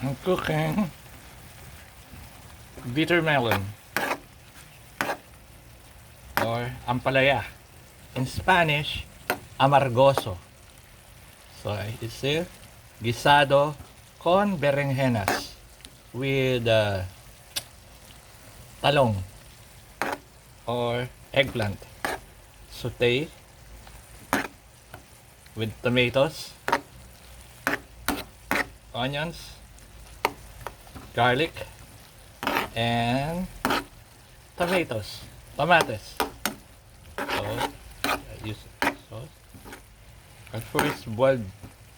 I'm cooking bitter melon or Ampalaya. In Spanish, Amargoso. So it's a guisado con berenjenas with talong or eggplant. Saute with tomatoes, onions, garlic, and tomatoes. So I use sauce. At first boil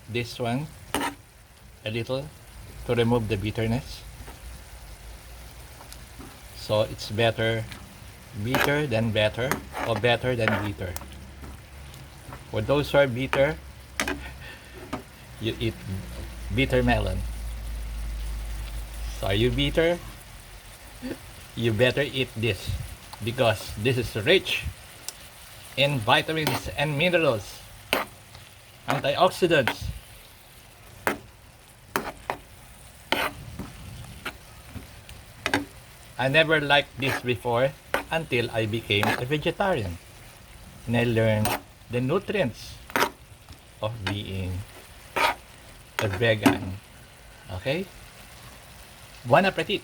this one a little to remove the bitterness. So it's bitter than better, or better than bitter. For those who are bitter, you eat bitter melon. So are you bitter? You better eat this because this is rich in vitamins and minerals, antioxidants. I never liked this before until I became a vegetarian and I learned the nutrients of being a vegan. Okay? Bon appetit!